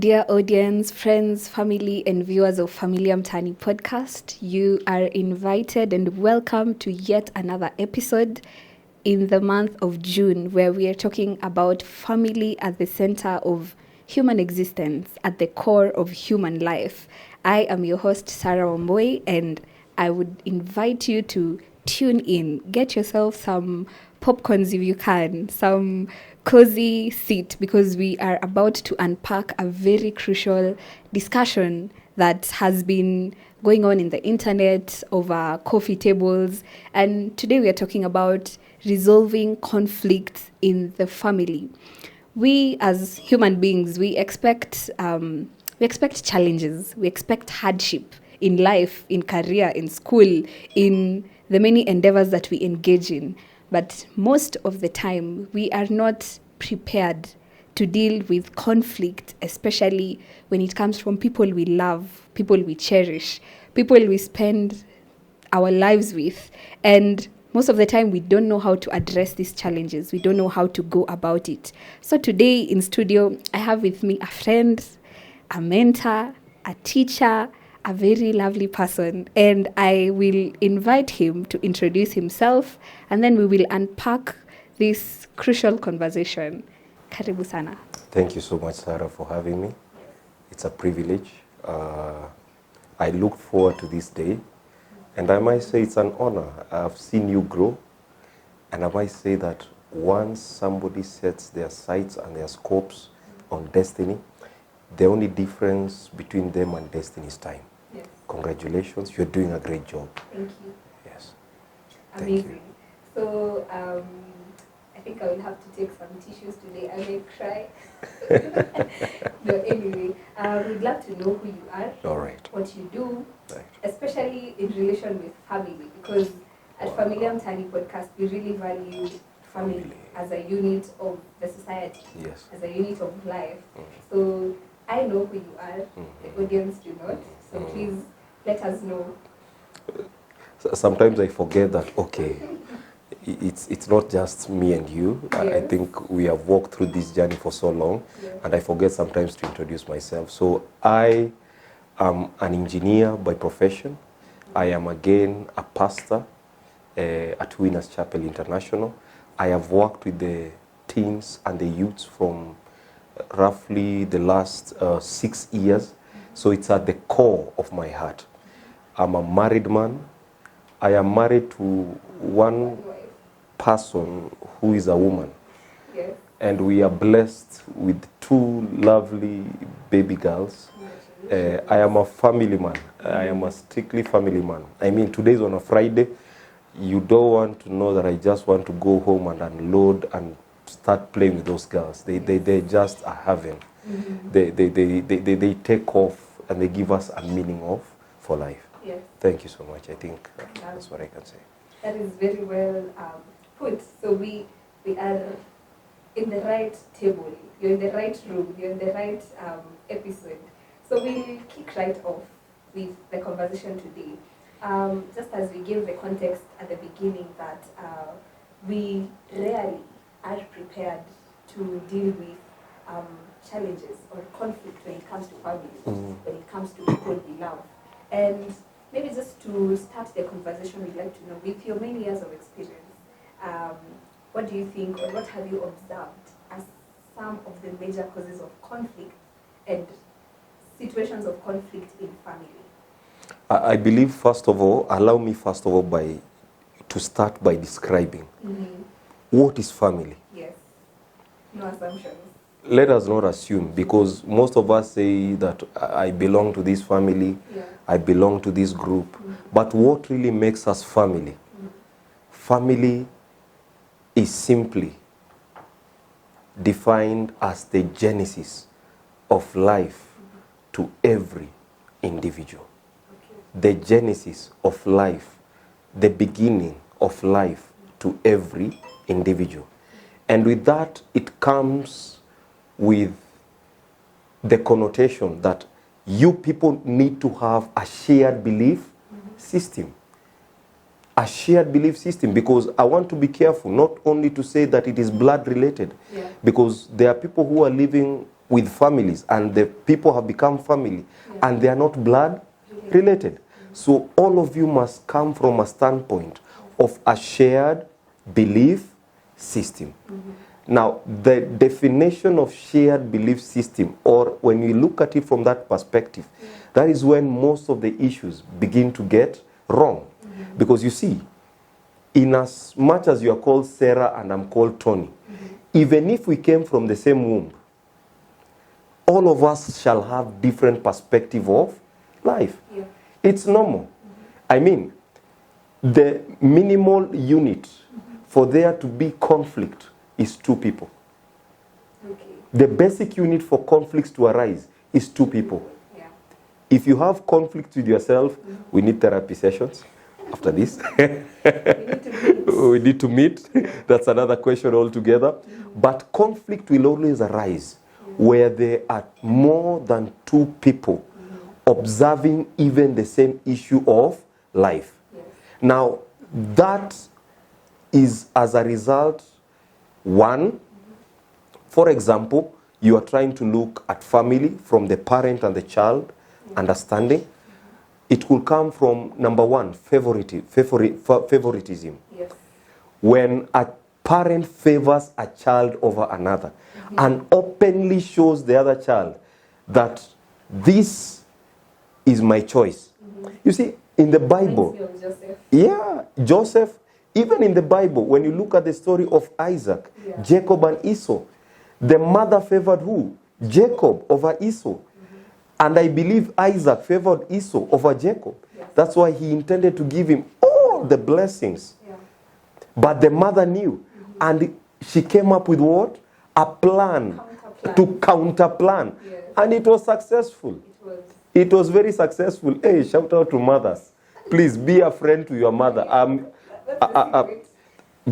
Dear audience, friends, family, and viewers of Familia Mtani podcast, you are invited and welcome to yet another episode in the month of June, where we are talking about family at the center of human existence, at the core of human life. I am your host, Sarah Wamboi, and I would invite you to tune in. Get yourself some popcorns if you can, some cozy seat, because we are about to unpack a very crucial discussion that has been going on in the internet, over coffee tables. And today we are talking about resolving conflicts in the family. We as human beings, we expect challenges, we expect hardship in life, in career, in school, in the many endeavors that we engage in. But most of the time, we are not prepared to deal with conflict, especially when it comes from people we love, people we cherish, people we spend our lives with. And most of the time, we don't know how to address these challenges. We don't know how to go about it. So today in studio, I have with me a friend, a mentor, a teacher, a very lovely person, and I will invite him to introduce himself, and then we will unpack this crucial conversation. Karibu sana. Thank you so much, Sarah, for having me. It's a privilege. I look forward to this day, and I might say it's an honor. I've seen you grow, and I might say that once somebody sets their sights and their scopes on destiny, the only difference between them and destiny is time. Yes. Congratulations, you're doing a great job. Thank you. Yes. Amazing. So I think I will have to take some tissues today. I may cry. No, anyway, we'd love to know who you are, All right. what you do, Right. especially in relation with family, because at Familia Mtani podcast, we really value family as a unit of the society, Yes. as a unit of life. So I know who you are, the audience do not. So please let us know. Sometimes I forget that, okay, it's not just me and you. I Yes. think we have walked through this journey for so long, Yes. and I forget sometimes to introduce myself. So I am an engineer by profession. I am again a pastor at Winners Chapel International. I have worked with the teens and the youths from roughly the last 6 years. So it's at the core of my heart. I'm a married man. I am married to one person who is a woman. Yes. And we are blessed with 2 lovely baby girls. I am a family man. I am a strictly family man. I mean, today's on a Friday. You don't want to know that I just want to go home and unload and start playing with those girls. They just are heaven. They take off and they give us a meaning of for life. Yes. Thank you so much. I think that's what I can say. That is very well put. So we are in the right table. You're in the right room. You're in the right episode. So we'll kick right off with the conversation today. Just as we gave the context at the beginning that we rarely are prepared to deal with challenges or conflict when it comes to family, when it comes to people we love. And maybe just to start the conversation, we'd like to know, with your many years of experience, what do you think, or what have you observed as some of the major causes of conflict and situations of conflict in family? I believe, first of all, allow me first of all to start by describing what is family. Yes. No assumptions. Let us not assume, because most of us say that I belong to this family, I belong to this group. But what really makes us family? Family is simply defined as the genesis of life to every individual. The genesis of life, the beginning of life to every individual. And with that, it comes with the connotation that you people need to have a shared belief system. A shared belief system, because I want to be careful not only to say that it is blood related, because there are people who are living with families, and the people have become family, and they are not blood related. So all of you must come from a standpoint of a shared belief system. Now, the definition of shared belief system, or when you look at it from that perspective, that is when most of the issues begin to get wrong. Because you see, in as much as you are called Sarah and I'm called Tony, even if we came from the same womb, all of us shall have different perspective of life. It's normal. I mean, the minimal unit for there to be conflict is 2 people. The basic unit for conflicts to arise is 2 people. If you have conflict with yourself, we need therapy sessions after this. We need to meet. That's another question altogether. But conflict will always arise where there are more than 2 people observing even the same issue of life. Now, that is as a result, one, for example, you are trying to look at family from the parent and the child understanding. It will come from, number one, favoritism. When a parent favors a child over another and openly shows the other child that this is my choice. You see, in the Bible, Joseph, even in the Bible, when you look at the story of Isaac, Jacob and Esau, the mother favored who? Jacob over Esau. And I believe Isaac favored Esau over Jacob. That's why he intended to give him all the blessings. But the mother knew. And she came up with what? A plan. To counter plan. And it was successful. It was very successful. Hey, shout out to mothers. Please be a friend to your mother.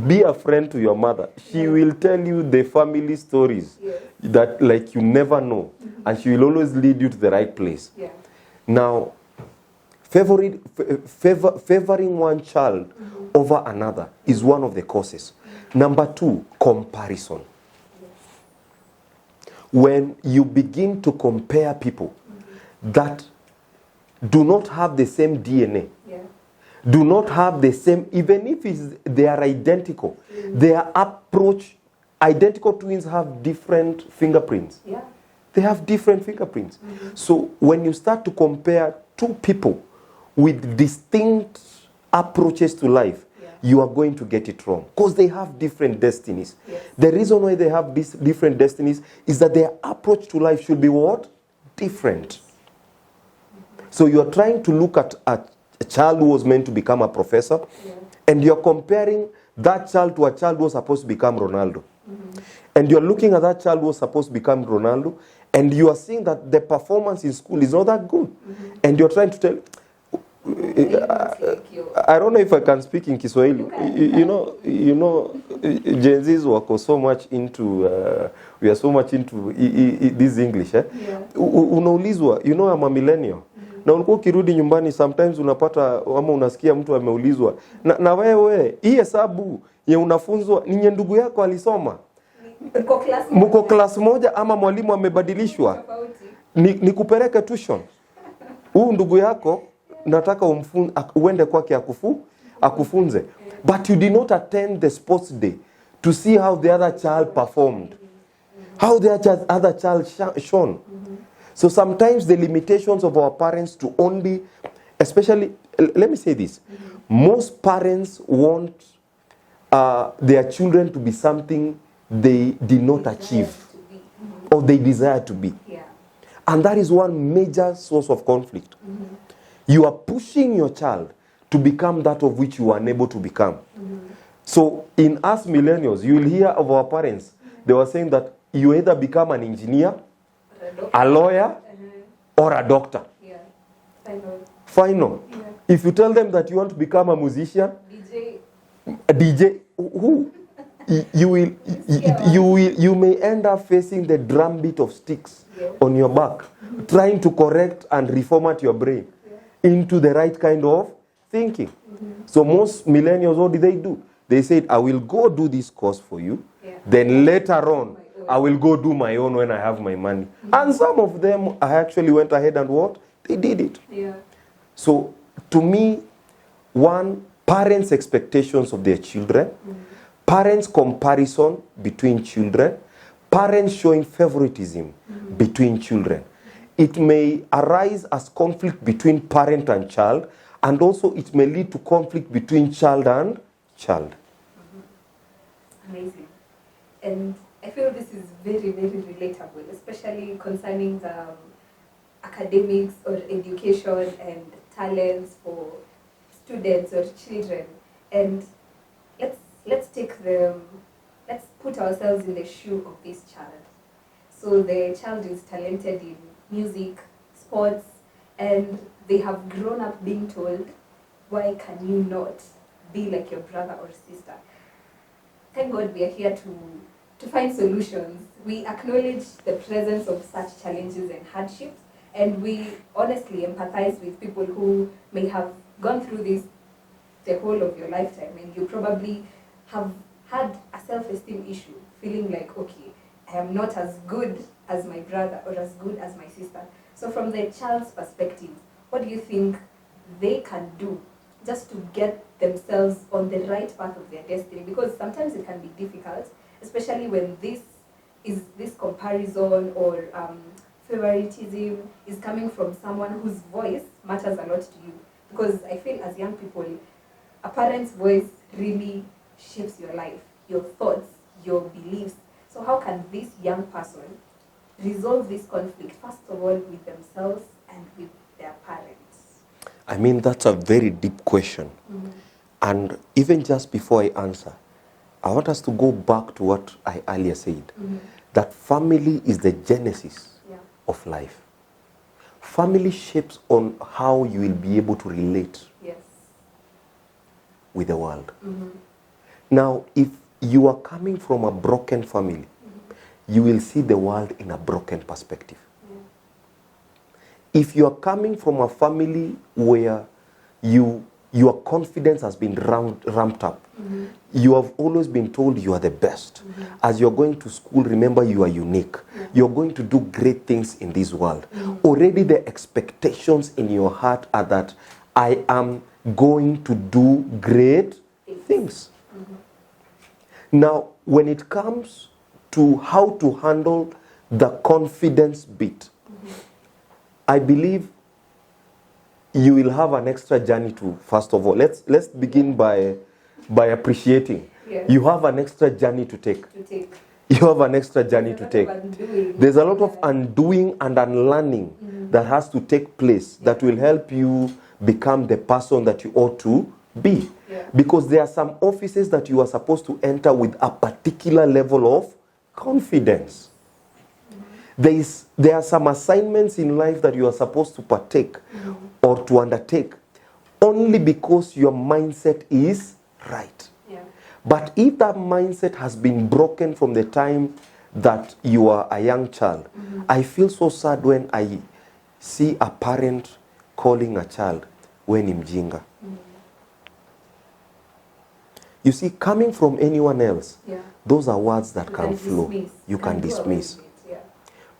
Be a friend to your mother. She will tell you the family stories that like you never know. And she will always lead you to the right place. Now, favoring one child over another is one of the causes. Number 2, comparison. When you begin to compare people that do not have the same DNA, do not have the same, even if they are identical, their approach, identical twins have different fingerprints. They have different fingerprints. So when you start to compare 2 people with distinct approaches to life, you are going to get it wrong because they have different destinies. The reason why they have these different destinies is that their approach to life should be what? Different. So you are trying to look at a child who was meant to become a professor, and you're comparing that child to a child who was supposed to become Ronaldo. And you're looking at that child who was supposed to become Ronaldo, and you are seeing that the performance in school is not that good. And you're trying to tell, I don't know if I can speak in Kiswahili. You know, Gen Zs were so much into, we are so much into this English. Unaulizwa, you know, I'm a millennial. Na ulikuwa ukirudi nyumbani sometimes unapata ama unasikia mtu ameulizwa na wewe hii hesabu ye unafunzwa ni ndugu yako alisoma mko class moja ama mwalimu amebadilishwa nikupeleke tuition huu ndugu yako nataka uende kwake akufunze but you did not attend the sports day to see how the other child performed, how the other child shone. So sometimes the limitations of our parents to only, especially, let me say this, most parents want their children to be something they did not achieve or they desire to be. And that is one major source of conflict. You are pushing your child to become that of which you are unable to become. So in us millennials, you will hear of our parents, they were saying that you either become an engineer, a lawyer, or a doctor. Final. If you tell them that you want to become a musician, a DJ, who you may end up facing the drumbeat of sticks on your back, trying to correct and reformat your brain into the right kind of thinking. So most millennials, what do? They said, I will go do this course for you. Then later on, I will go do my own when I have my money. And some of them, I actually went ahead and what? They did it. Yeah. So, to me, one, parents' expectations of their children, parents' comparison between children, parents showing favoritism between children. It may arise as conflict between parent and child, and also it may lead to conflict between child and child. Amazing. And I feel this is very, very relatable, especially concerning the academics or education and talents for students or children. And let's put ourselves in the shoe of this child. So the child is talented in music, sports, and they have grown up being told, why can you not be like your brother or sister? Thank God we are here to find solutions. We acknowledge the presence of such challenges and hardships, and we honestly empathize with people who may have gone through this the whole of your lifetime, and you probably have had a self-esteem issue, feeling like, okay, I am not as good as my brother or as good as my sister. So from the child's perspective, what do you think they can do just to get themselves on the right path of their destiny? Because sometimes it can be difficult, especially when this comparison or favoritism is coming from someone whose voice matters a lot to you. Because I feel as young people, a parent's voice really shapes your life, your thoughts, your beliefs. So how can this young person resolve this conflict, first of all, with themselves and with their parents? I mean, that's a very deep question. And even just before I answer, I want us to go back to what I earlier said, that family is the genesis of life. Family shapes on how you will be able to relate with the world. Now, if you are coming from a broken family, you will see the world in a broken perspective. If you are coming from a family where your confidence has been ramped up, you have always been told you are the best. As you're going to school, remember you are unique. You're going to do great things in this world. Already the expectations in your heart are that I am going to do great things. Now, when it comes to how to handle the confidence bit, I believe you will have an extra journey to, first of all, let's begin by appreciating. You have an extra journey to take. You have an extra journey to take. There's a lot of undoing and unlearning that has to take place that will help you become the person that you ought to be. Because there are some offices that you are supposed to enter with a particular level of confidence. There are some assignments in life that you are supposed to partake or to undertake only because your mindset is right. But if that mindset has been broken from the time that you are a young child, I feel so sad when I see a parent calling a child when mjinga. You see, coming from anyone else, those are words that can flow. You can dismiss.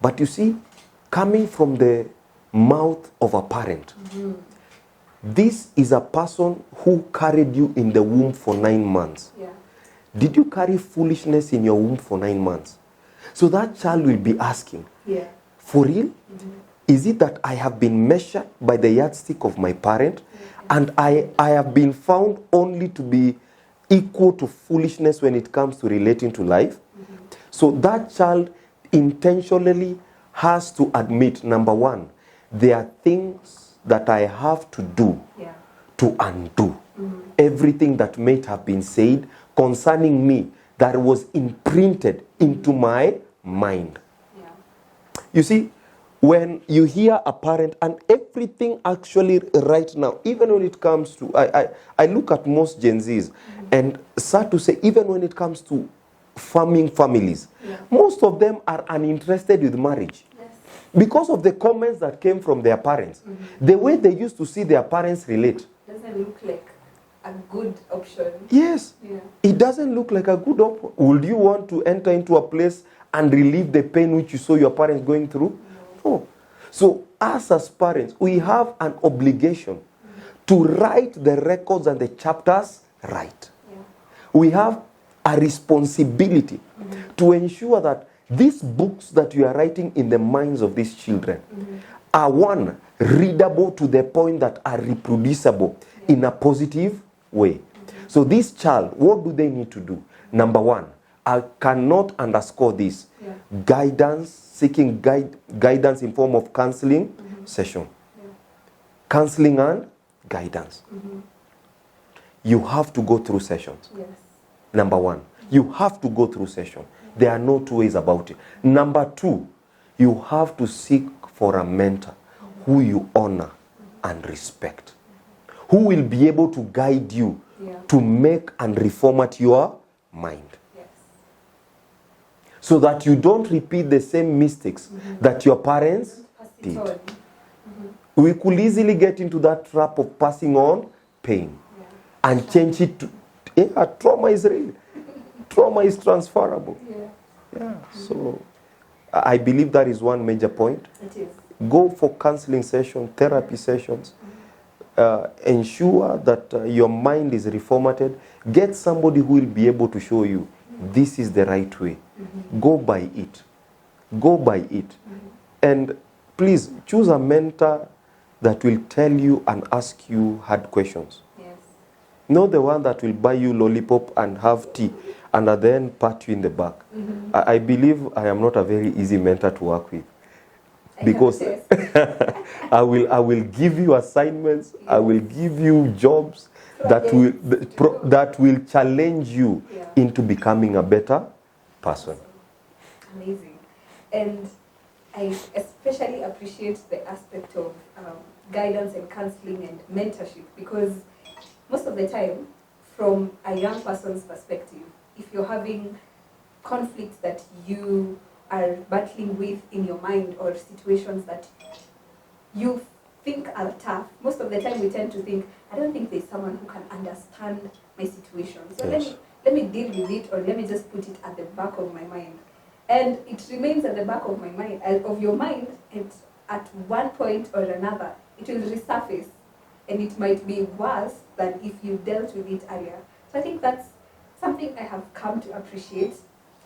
But you see, coming from the mouth of a parent, this is a person who carried you in the womb for 9 months. Did you carry foolishness in your womb for 9 months? So that child will be asking, for real? Is it that I have been measured by the yardstick of my parent and I have been found only to be equal to foolishness when it comes to relating to life? So that child intentionally has to admit, number one, there are things that I have to do to undo everything that may have been said concerning me that was imprinted into my mind. You see, when you hear a parent, and everything actually right now, even when it comes to, I look at most Gen Zs, and sad to say, even when it comes to farming families, most of them are uninterested with marriage. Because of the comments that came from their parents. The way they used to see their parents relate. Doesn't look like a good option. Yes. It doesn't look like a good option. Would you want to enter into a place and relieve the pain which you saw your parents going through? No. So us as parents, we have an obligation to write the records and the chapters right. Yeah. We have a responsibility to ensure that these books that you are writing in the minds of these children are, one, readable to the point that are reproducible in a positive way. So this child, what do they need to do? Number one, I cannot underscore this. Guidance, seeking guidance in form of counseling session. Counseling and guidance. You have to go through sessions. Yes. Number one, you have to go through session. There are no two ways about it. Number two, you have to seek for a mentor who you honor and respect, who will be able to guide you to make and reformat your mind. Yes. So that you don't repeat the same mistakes that your parents did. We could easily get into that trap of passing on pain and change it to, trauma is real. Trauma is transferable. So I believe that is one major point. It is. Go for counseling sessions, therapy sessions. Ensure that your mind is reformatted. Get somebody who will be able to show you this is the right way. Go by it. Go by it. And please choose a mentor that will tell you and ask you hard questions. Yes. Not the one that will buy you lollipop and have tea and at the end pat you in the back. I believe I am not a very easy mentor to work with, because I will give you assignments, I will give you jobs that will challenge you into becoming a better person. Amazing. And I especially appreciate the aspect of guidance and counseling and mentorship, because most of the time, from a young person's perspective, if you're having conflicts that you are battling with in your mind, or situations that you think are tough, most of the time we tend to think, I don't think there's someone who can understand my situation. So let me deal with it, or let me just put it at the back of my mind. And it remains at the back of my mind, of your mind, and at one point or another, it will resurface, and it might be worse than if you dealt with it earlier. So I think that's something I have come to appreciate,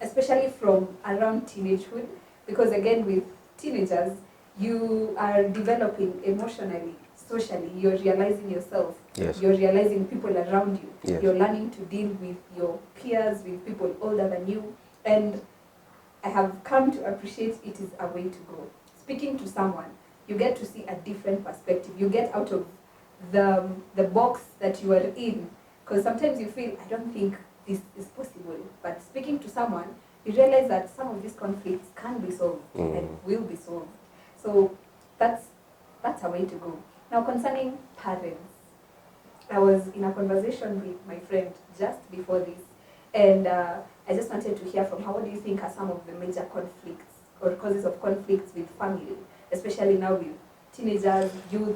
especially from around teenagehood, because again, with teenagers, you are developing emotionally, socially, you're realizing yourself, you're realizing people around you, you're learning to deal with your peers, with people older than you, and I have come to appreciate it is a way to go. Speaking to someone, you get to see a different perspective. You get out of the box that you are in, because sometimes you feel, I don't think this is possible. But speaking to someone, you realize that some of these conflicts can be solved and will be solved. So that's a way to go. Now, concerning parents, I was in a conversation with my friend just before this, and I just wanted to hear from her, what do you think are some of the major conflicts or causes of conflicts with family, especially now with teenagers, youth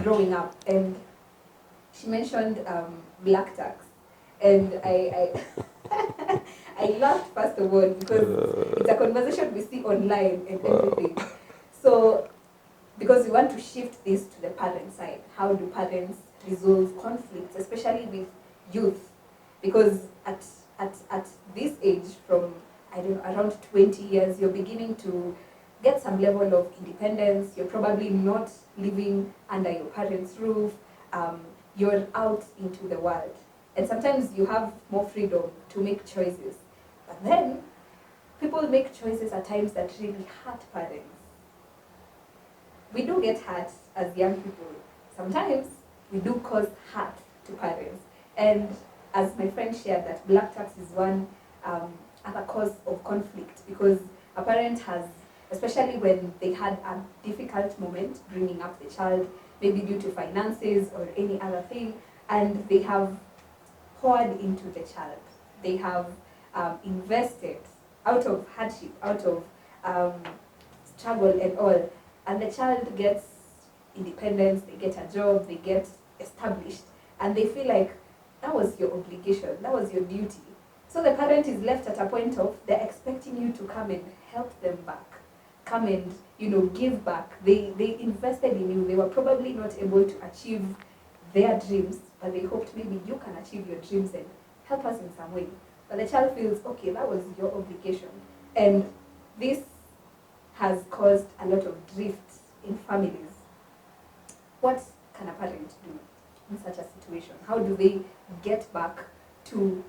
growing up? And she mentioned black tax. And I I laughed, first of all, because it's a conversation we see online and everything. So, because we want to shift this to the parent side. How do parents resolve conflicts, especially with youth? Because at this age, from, I don't know, around 20 years, you're beginning to get some level of independence. You're probably not living under your parents' roof. You're out into the world. And sometimes you have more freedom to make choices. But then, people make choices at times that really hurt parents. We do get hurt as young people. Sometimes we do cause hurt to parents. And as my friend shared, that black tax is one other cause of conflict, because a parent has, especially when they had a difficult moment bringing up the child, maybe due to finances or any other thing, and they have poured into the child. They have invested out of hardship, out of struggle and all, and the child gets independence, they get a job, they get established, and they feel like that was your obligation, that was your duty. So the parent is left at a point of they're expecting you to come and help them back. Come and, give back. They invested in you. They were probably not able to achieve their dreams, but they hoped maybe you can achieve your dreams and help us in some way. But the child feels, okay, that was your obligation. And this has caused a lot of drift in families. What can a parent do in such a situation? How do they get back to,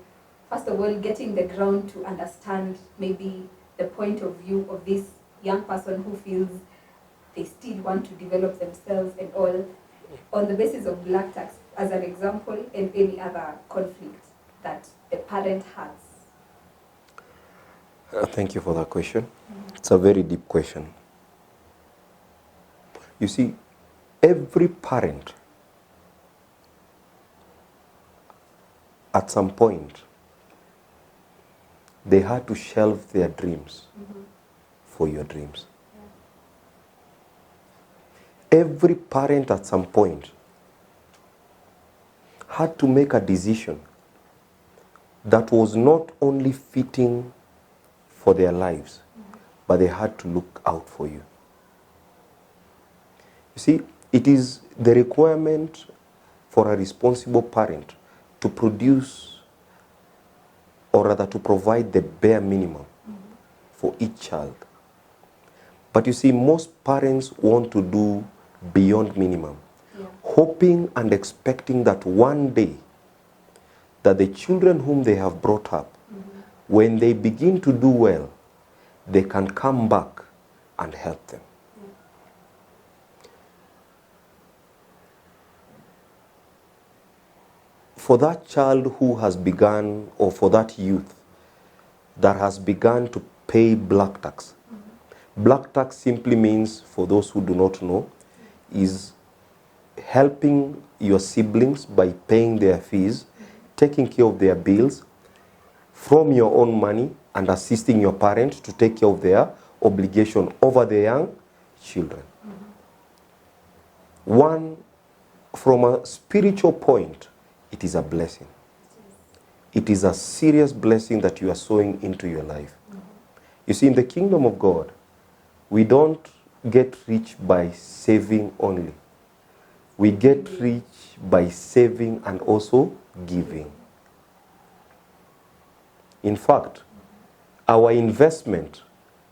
first of all, getting the ground to understand maybe the point of view of this young person who feels they still want to develop themselves and all, on the basis of black tax as an example, and any other conflict that the parent has? Thank you for that question. It's a very deep question. You see, every parent at some point, they had to shelve their dreams for your dreams. Every parent at some point had to make a decision that was not only fitting for their lives, but they had to look out for you. You see, it is the requirement for a responsible parent to produce, or rather to provide the bare minimum for each child. But you see, most parents want to do beyond minimum, hoping and expecting that one day that the children whom they have brought up, when they begin to do well, they can come back and help them. For that child who has begun, or for that youth that has begun to pay black tax. Black tax simply means, for those who do not know, is helping your siblings by paying their fees, taking care of their bills from your own money, and assisting your parents to take care of their obligation over the young children. One, from a spiritual point, it is a blessing. It is a serious blessing that you are sowing into your life. You see, in the kingdom of God, we don't get rich by saving only. We get rich by saving and also giving. In fact, our investment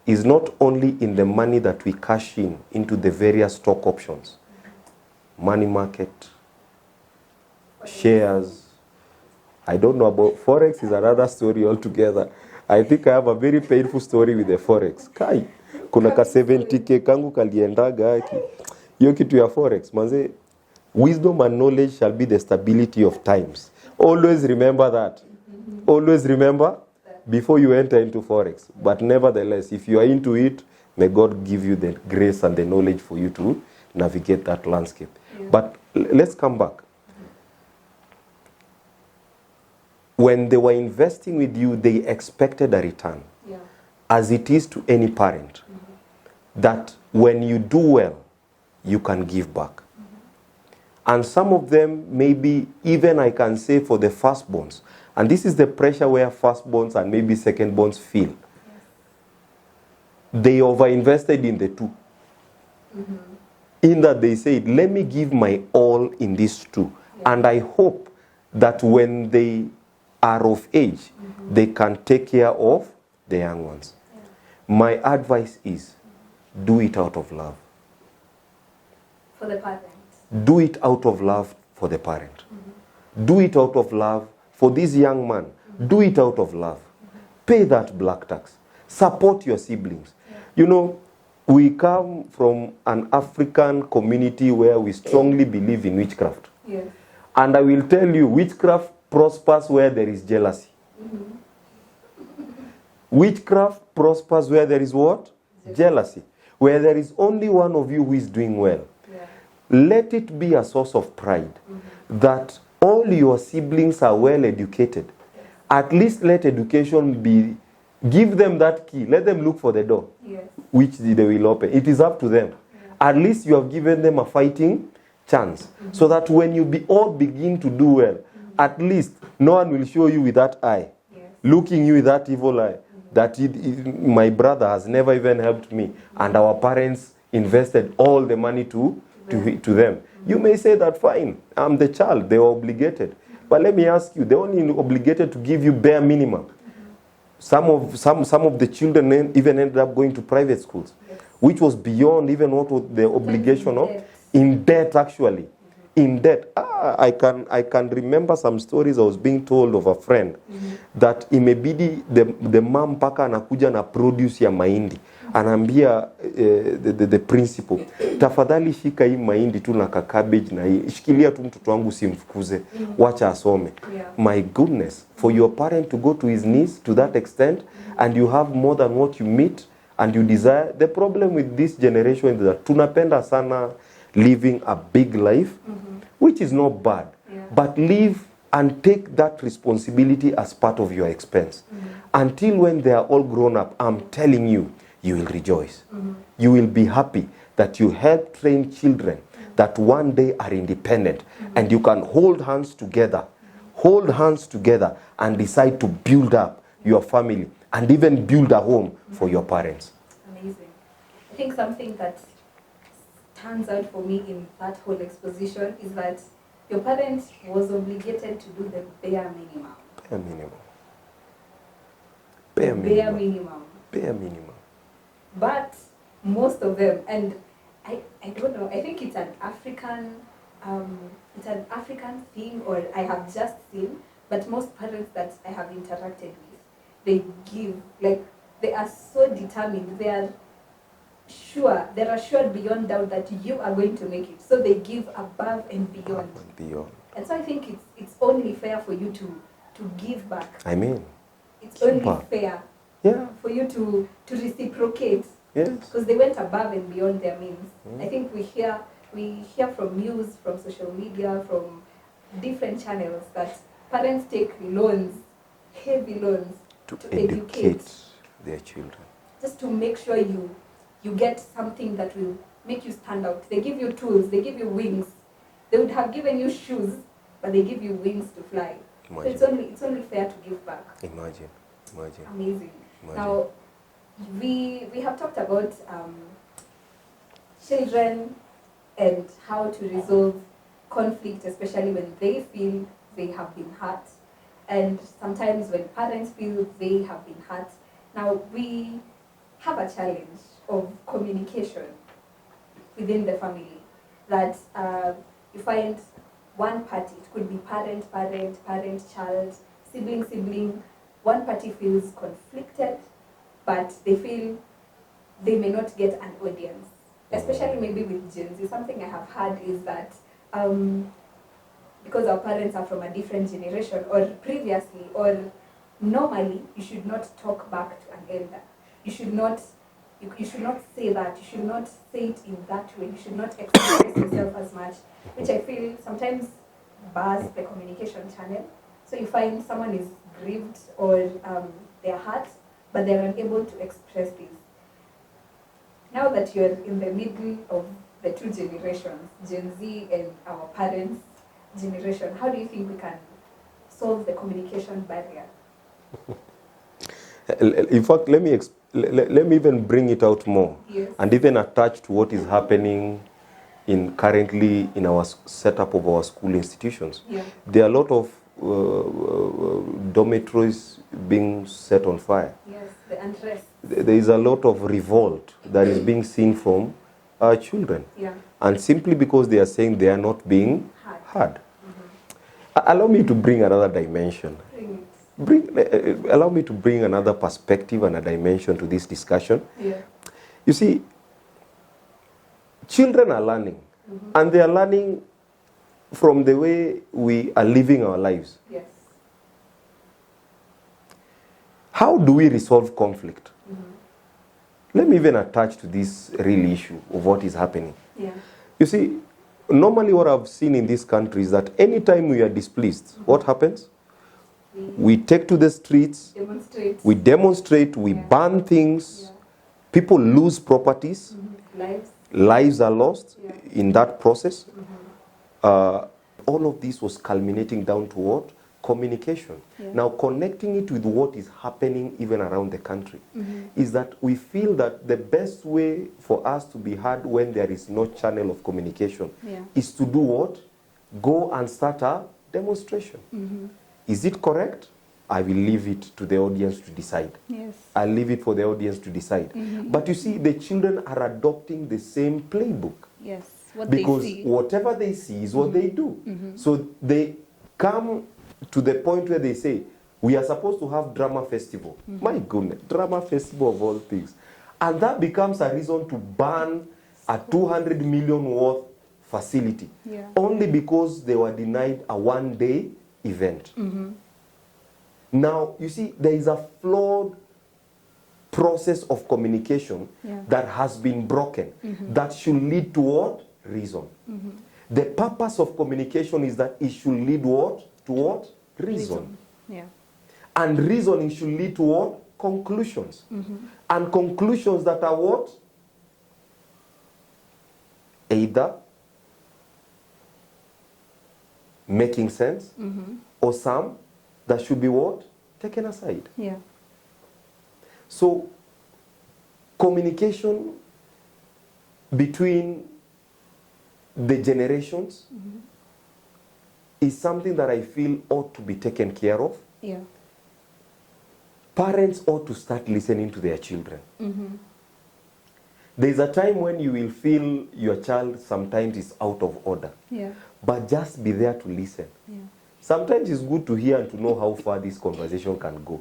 is not only in the money that we cash in into the various stock options, money market, shares. I don't know about Forex, is another story altogether. I think I have a very painful story with the Forex. Kai, kuna ka 70k kangu kaliendaga haki. Hiyo kitu ya Forex, manze, wisdom and knowledge shall be the stability of times. Always remember that. Always remember before you enter into Forex. But nevertheless, if you are into it, may God give you the grace and the knowledge for you to navigate that landscape. But let's come back. When they were investing with you, they expected a return. As it is to any parent. That when you do well, you can give back. And some of them, maybe even I can say for the firstborns, and this is the pressure where firstborns and maybe secondborns feel. They overinvested in the two. In that they said, let me give my all in these two. And I hope that when they are of age, they can take care of the young ones. My advice is, do it out of love. For the parent. Do it out of love for the parent. Do it out of love for this young man. Do it out of love. Pay that black tax. Support your siblings. You know, we come from an African community where we strongly believe in witchcraft. And I will tell you, witchcraft prospers where there is jealousy. Witchcraft prospers where there is what? Jealousy. Where there is only one of you who is doing well. Let it be a source of pride that all your siblings are well educated. At least let education be, give them that key. Let them look for the door, which they will open. It is up to them. At least you have given them a fighting chance. So that when you all begin to do well, at least no one will show you with that eye. looking you with that evil eye, that my brother has never even helped me, and our parents invested all the money to them. You may say that, fine, I'm the child, they were obligated. But let me ask you, they're only obligated to give you bare minimum. Some of the children even ended up going to private schools, which was beyond even what was the obligation of. In debt, actually. In debt. I can remember some stories I was being told of a friend that imebidi the mom paka anakuja na produce ya mahindi. Anaambia the principal, tafadhali shika hii mahindi tu na cabbage na hii. Shikilia tu mtoto wangu simfukuze. Wacha asome. My goodness, for your parent to go to his knees to that extent, and you have more than what you meet and you desire. The problem with this generation is that tunapenda sana living a big life, which is not bad, but live and take that responsibility as part of your expense. Until when they are all grown up, I'm telling you, you will rejoice. You will be happy that you help train children that one day are independent, and you can hold hands together and decide to build up your family and even build a home for your parents. Amazing. I think something that stands out for me in that whole exposition is that your parents was obligated to do the bare minimum. Bare minimum. Bare minimum. But most of them, and I don't know, I think it's an African thing, or I have just seen, but most parents that I have interacted with, they give, like, they are so determined, they're assured beyond doubt that you are going to make it. So they give above and beyond. And so I think it's only fair for you to give back. I mean, it's only fair for you to reciprocate. Yes. Because they went above and beyond their means. I think we hear from news, from social media, from different channels that parents take loans, heavy loans, to educate their children. Just to make sure you get something that will make you stand out. They give you tools, they give you wings. They would have given you shoes, but they give you wings to fly. Imagine. So it's only fair to give back. Imagine. Amazing. Now, we have talked about children and how to resolve conflict, especially when they feel they have been hurt, and sometimes when parents feel they have been hurt. Now, we have a challenge of communication within the family, that you find one party, it could be parent, child, sibling, one party feels conflicted, but they feel they may not get an audience, especially maybe with Gen Z. Something I have heard is that because our parents are from a different generation, or previously, or normally, you should not talk back to an elder. You should not say that. You should not say it in that way. You should not express yourself as much, which I feel sometimes bars the communication channel. So you find someone is grieved or they're hurt, but they're unable to express this. Now that you're in the middle of the two generations, Gen Z and our parents' generation, how do you think we can solve the communication barrier? In fact, let me even bring it out more, and even attach to what is happening currently in our setup of our school institutions. There are a lot of dormitories being set on fire. Yes, the unrest. There is a lot of revolt that is being seen from our children, and simply because they are saying they are not being heard. Allow me to bring another dimension. Allow me to bring another perspective and a dimension to this discussion. You see, children are learning, and they are learning from the way we are living our lives. How do we resolve conflict? Let me even attach to this real issue of what is happening. You see, normally what I've seen in this country is that anytime we are displeased, what happens? We take to the streets, we demonstrate, we burn things, people lose properties, lives are lost in that process. All of this was culminating down to what? communication. Yeah. Now, connecting it with what is happening even around the country is that we feel that the best way for us to be heard when there is no channel of communication Yeah. is to do what? Go and start a demonstration. Is it correct? I will leave it to the audience to decide. Yes. I'll leave it for the audience to decide. But you see, the children are adopting the same playbook. Yes. What Because they see. whatever they see is what they do. So they come to the point where they say, we are supposed to have drama festival. My goodness, drama festival of all things. And that becomes a reason to ban a 200 million worth facility. Yeah. Only because they were denied a one-day event. Now, you see, there is a flawed process of communication that has been broken that should lead to what? Reason. The purpose of communication is that it should lead what? To what? Reason. Yeah. And reasoning should lead to what? Conclusions. And conclusions that are what? Either making sense or some that should be what? Taken aside. Yeah. So, communication between the generations is something that I feel ought to be taken care of. Yeah. Parents ought to start listening to their children. There's a time when you will feel your child sometimes is out of order. Yeah. But just be there to listen. Yeah. Sometimes it's good to hear and to know how far this conversation can go.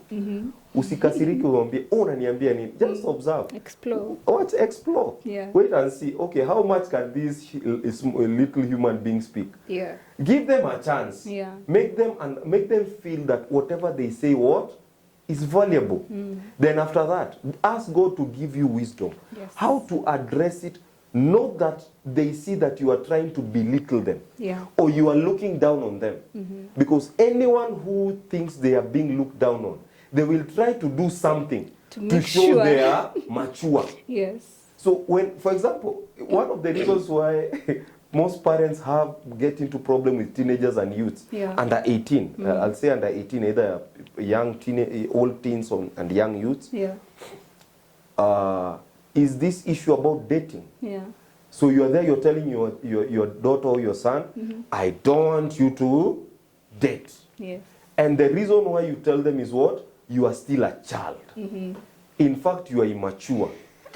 Usikasirike uambie, unaniambia nini? Just observe. Explore. What? Explore. Yeah. Wait and see, okay, how much can this little human being speak? Yeah. Give them a chance. Yeah. Make them feel that whatever they say what is valuable. Then after that, ask God to give you wisdom. Yes. How to address it. Not that they see that you are trying to belittle them. Yeah. Or you are looking down on them. Because anyone who thinks they are being looked down on, they will try to do something To to make show sure. they are mature. Yes. So when, for example, one of the reasons why most parents get into problem with teenagers and youths under 18, I'll say under 18, either young old teens and young youths, is this issue about dating. Yeah. So you are there, you're telling your daughter or your son, I don't want you to date. Yes. And the reason why you tell them is what? You are still a child. In fact, you are immature.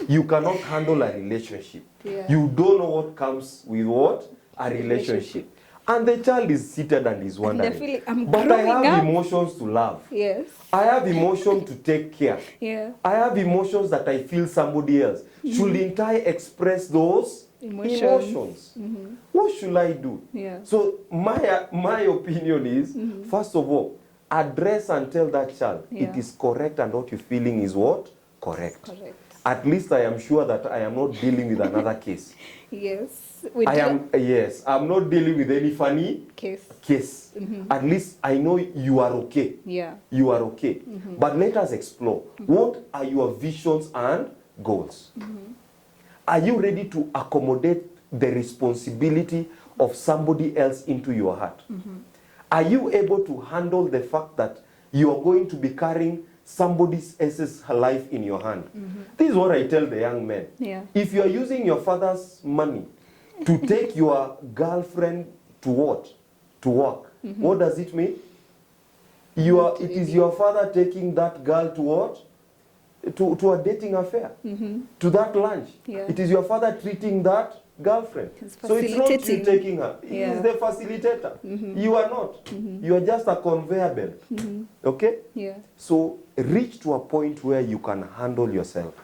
You cannot handle a relationship. Yeah. You don't know what comes with what? A relationship. And the child is seated and is wondering, feeling, I'm but I growing have up." emotions to love. Yes. I have emotion to take care. Yeah. I have emotions that I feel somebody else. Shouldn't I express those emotions? What should I do? Yeah. So my opinion is, first of all, address and tell that child it is correct and what you're feeling is what? Correct. Correct. At least I am sure that I am not dealing with another case. Yes. I'm not dealing with any funny case. At least I know you are okay. Yeah. You are okay. But let us explore. What are your visions and goals? Are you ready to accommodate the responsibility of somebody else into your heart? Are you able to handle the fact that you are going to be carrying somebody else's life in your hand? This is what I tell the young men. Yeah. If you are using your father's money to take your girlfriend to what? To work. What does it mean? It is your father taking that girl to what? To a dating affair. To that lunch. Yeah. It is your father treating that girlfriend. So it's not you taking her. He is the facilitator. You are not. You are just a conveyor belt. Okay? Yeah. So reach to a point where you can handle yourself.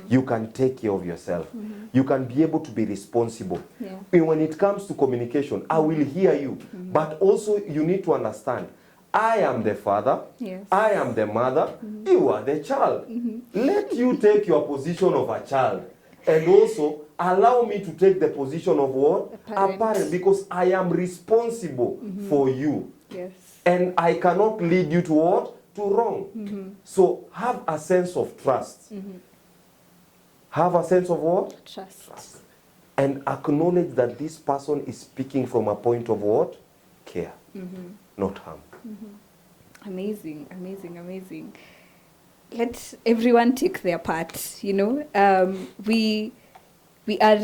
You can take care of yourself. You can be able to be responsible. Yeah. And when it comes to communication, I will hear you. But also you need to understand, I am the father, Yes. I am the mother, you are the child. Let you take your position of a child. And also allow me to take the position of what? A parent. Because I am responsible for you. Yes. And I cannot lead you to what? To wrong. So have a sense of trust. Have a sense of what? Trust. And acknowledge that this person is speaking from a point of what? Care, not harm. Amazing, amazing, amazing. Let everyone take their part. We are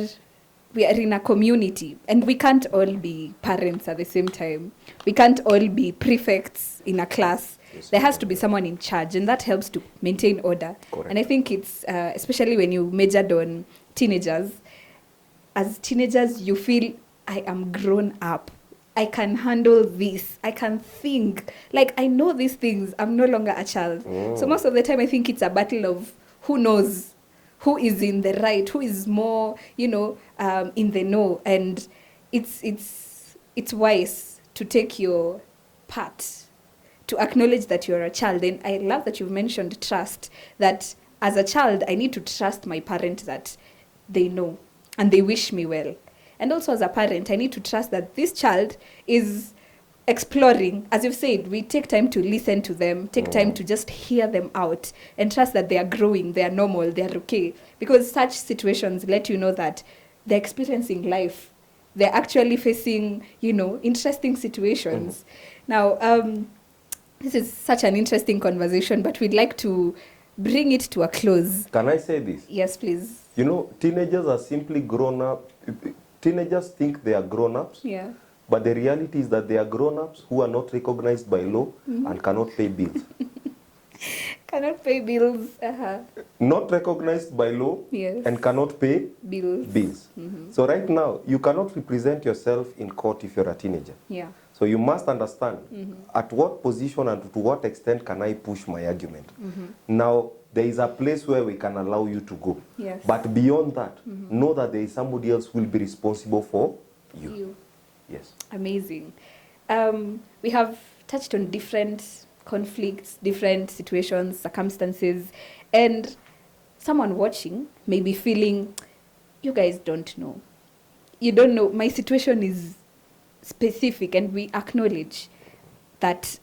we are in a community, and we can't all be parents at the same time. We can't all be prefects in a class. Yes, There has to be someone in charge, and that helps to maintain order. Correct. And I think it's especially when you majored on teenagers. As teenagers, you feel, I am grown up. I can handle this. I can think. Like, I know these things. I'm no longer a child. So most of the time, I think it's a battle of who knows, who is in the right, who is more, in the know. And it's wise to take your part, to acknowledge that you're a child. And I love that you've mentioned trust, that as a child, I need to trust my parent that they know and they wish me well. And also as a parent, I need to trust that this child is exploring. As you've said, we take time to listen to them, take time to just hear them out, and trust that they are growing, they are normal, they are okay. Because such situations let you know that they're experiencing life. They're actually facing, interesting situations. Now, this is such an interesting conversation, but we'd like to bring it to a close. Can I say this? Yes, please. Teenagers are simply grown up. Teenagers think they are grown-ups. Yeah. But the reality is that they are grown-ups who are not recognized by law and cannot pay bills. Cannot pay bills. Not recognized by law Yes. and cannot pay Bills. So right now, you cannot represent yourself in court if you're a teenager. Yeah. So you must understand at what position and to what extent can I push my argument. Now, there is a place where we can allow you to go. Yes. But beyond that, know that there is somebody else who will be responsible for you. Yes. Amazing. We have touched on different conflicts, different situations, circumstances, and someone watching may be feeling, you guys don't know. You don't know. My situation is specific, and we acknowledge that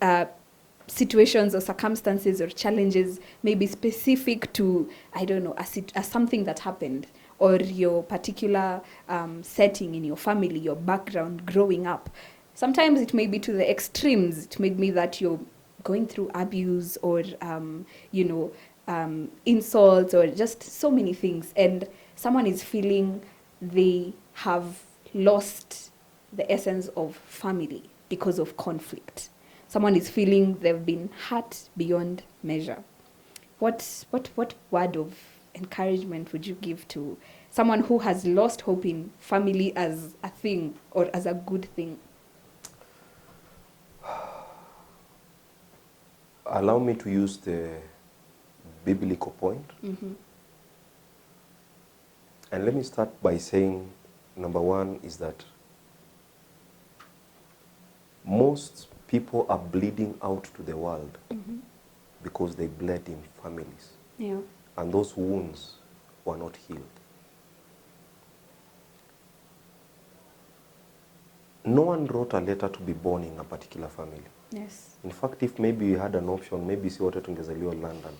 situations or circumstances or challenges may be specific to, I don't know, a something that happened, or your particular setting in your family, your background growing up. Sometimes it may be to the extremes. It may be that you're going through abuse or, insults or just so many things. And someone is feeling they have lost the essence of family because of conflict. Someone is feeling they've been hurt beyond measure. What word of encouragement would you give to someone who has lost hope in family as a thing or as a good thing? Allow me to use the biblical point. And let me start by saying, number one is that most people are bleeding out to the world because they bled in families. Yeah. And those wounds were not healed. No one wrote a letter to be born in a particular family. Yes. In fact, if maybe you had an option, maybe si wote tungezaliwa London,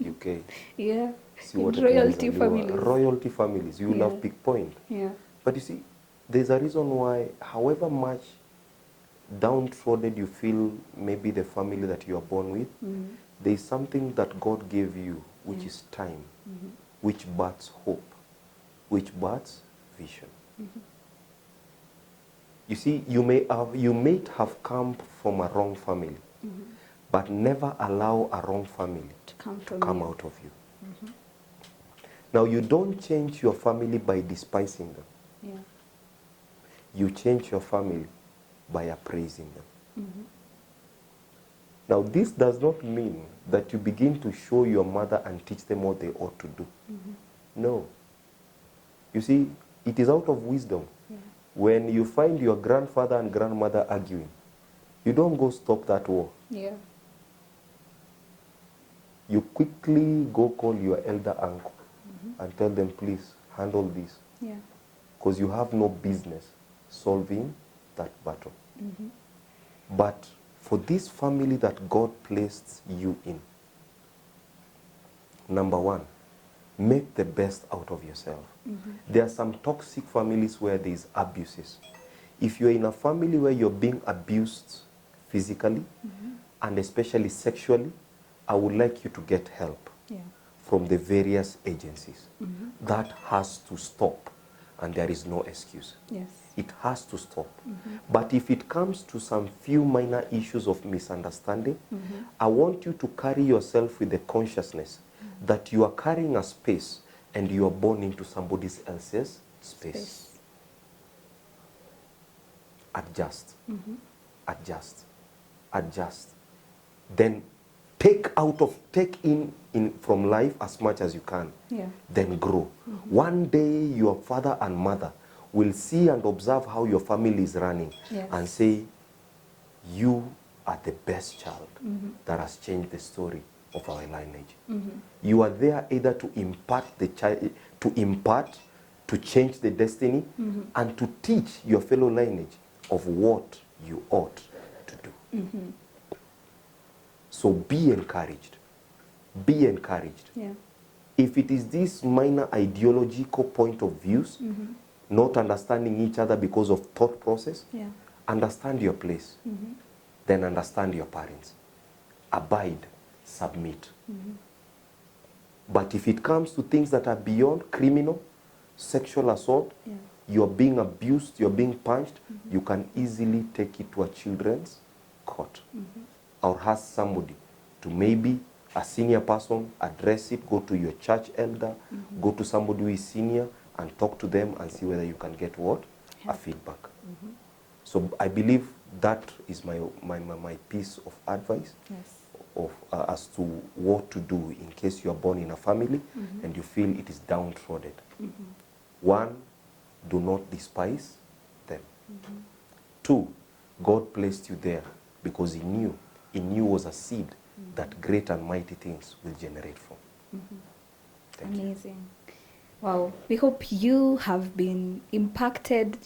UK. Yeah. Si wote Royalty tungezaliwa- families. Royalty families. You will have big point. Yeah. But you see, there's a reason why, however much downtrodden you feel maybe the family that you are born with, there is something that God gave you, which is time, which births hope, which births vision. You see, you may have come from a wrong family, but never allow a wrong family To come to from come you. out of you. Now, you don't change your family by despising them. Yeah. You change your family by appraising them. Now, this does not mean that you begin to show your mother and teach them what they ought to do. No. You see, it is out of wisdom. When you find your grandfather and grandmother arguing, you don't go stop that war. Yeah. You quickly go call your elder uncle and tell them, please, handle this. Yeah. Because you have no business solving that battle. But for this family that God placed you in, number one, make the best out of yourself. There are some toxic families where there is abuses. If you're in a family where you're being abused physically and especially sexually, I would like you to get help from the various agencies. That has to stop, and there is no excuse. Yes. It has to stop. But if it comes to some few minor issues of misunderstanding, I want you to carry yourself with the consciousness that you are carrying a space and you are born into somebody else's space. Adjust. Adjust. Adjust. Then take in from life as much as you can. Then grow. One day your father and mother will see and observe how your family is running and say, you are the best child that has changed the story of our lineage. You are there either to impart to change the destiny, and to teach your fellow lineage of what you ought to do. So be encouraged. Be encouraged. If it is this minor ideological point of views, not understanding each other because of thought process, understand your place. Then understand your parents. Abide, submit. But if it comes to things that are beyond criminal, sexual assault, you're being abused, you're being punched, you can easily take it to a children's court. Or ask somebody to, maybe a senior person, address it, go to your church elder, go to somebody who is senior and talk to them and see whether you can get what? A feedback. So I believe that is my piece of advice of as to what to do in case you are born in a family and you feel it is downtrodden. One, do not despise them. Two, God placed you there because He knew was a seed that great and mighty things will generate from. Amazing. Wow. We hope you have been imparted,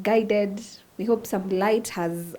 guided. We hope some light has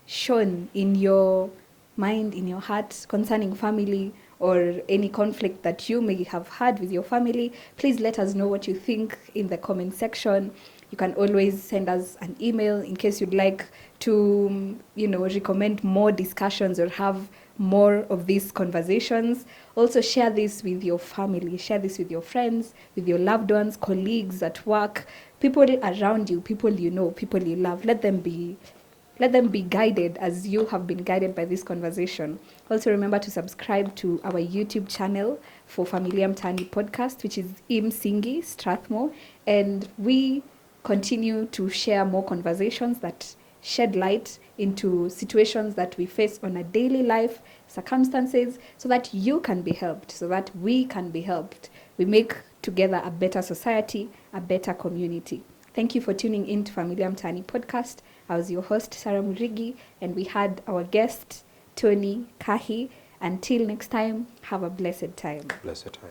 shone in your mind, in your heart, concerning family or any conflict that you may have had with your family. Please let us know what you think in the comment section. You can always send us an email in case you'd like to, recommend more discussions or have more of these conversations. Also share this with your family, share this with your friends, with your loved ones, colleagues at work, people around you, people you know, people you love. Let them be guided as you have been guided by this conversation. Also remember to subscribe to our YouTube channel for Familia Mtaani podcast, which is Imsingi Strathmore, and we continue to share more conversations that shed light into situations that we face on a daily life, circumstances, so that you can be helped, so that we can be helped. We make together a better society, a better community. Thank you for tuning in to Familia Mtaani podcast. I was your host, Sarah Murigi, and we had our guest, Tony Kahi. Until next time, have a blessed time. Blessed time.